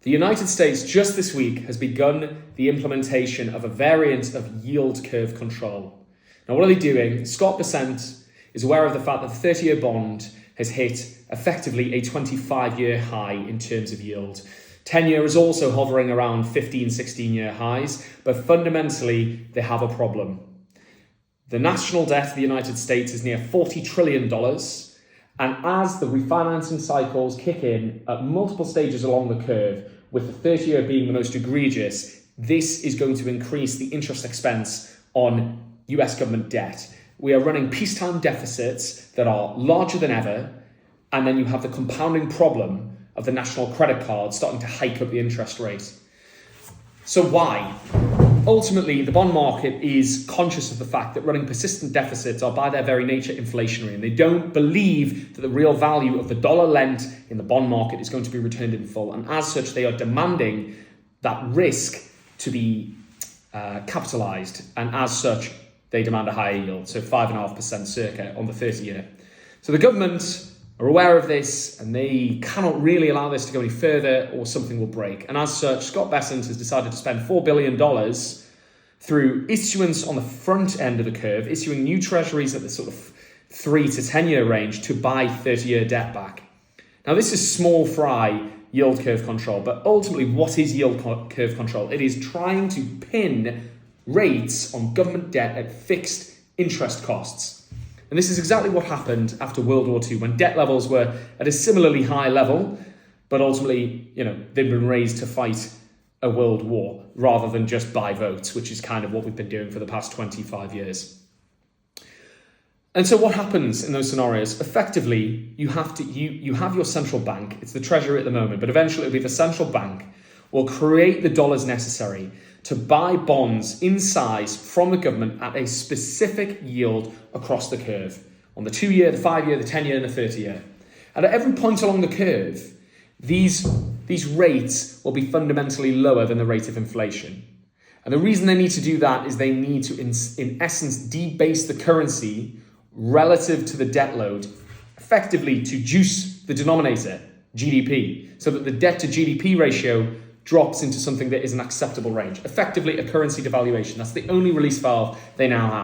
The United States just this week has begun the implementation of a variant of yield curve control. Now, what are they doing? Scott Bessent is aware of the fact that the 30-year bond has hit effectively a 25-year high in terms of yield. 10-year is also hovering around 15, 16-year highs, but fundamentally, they have a problem. The national debt of the United States is near $40 trillion, and as the refinancing cycles kick in at multiple stages along the curve, with the 30-year being the most egregious, this is going to increase the interest expense on US government debt. We are running peacetime deficits that are larger than ever, and then you have the compounding problem of the national credit card starting to hike up the interest rate. So why? Ultimately, the bond market is conscious of the fact that running persistent deficits are by their very nature inflationary, and they don't believe that the real value of the dollar lent in the bond market is going to be returned in full. And as such, they are demanding that risk to be capitalized. And as such, they demand a higher yield, so 5.5% circa on the 30-year. So the government are aware of this, and they cannot really allow this to go any further or something will break. And as such, Scott Bessent has decided to spend $4 billion through issuance on the front end of the curve, issuing new treasuries at the sort of 3 to 10-year range to buy 30-year debt back. Now, this is small fry yield curve control, but ultimately, what is yield curve control? It is trying to pin rates on government debt at fixed interest costs. And this is exactly what happened after World War II, when debt levels were at a similarly high level, but ultimately, they've been raised to fight a world war rather than just buy votes, which is kind of what we've been doing for the past 25 years. And so what happens in those scenarios? Effectively, you have your central bank, it's the Treasury at the moment, but eventually it'll be the central bank will create the dollars necessary to buy bonds in size from the government at a specific yield across the curve, on the 2-year, the 5-year, the 10-year, and the 30-year. And at every point along the curve, these rates will be fundamentally lower than the rate of inflation. And the reason they need to do that is they need to, in essence, debase the currency relative to the debt load, effectively to juice the denominator, GDP, so that the debt to GDP ratio drops into something that is an acceptable range. Effectively, a currency devaluation. That's the only release valve they now have.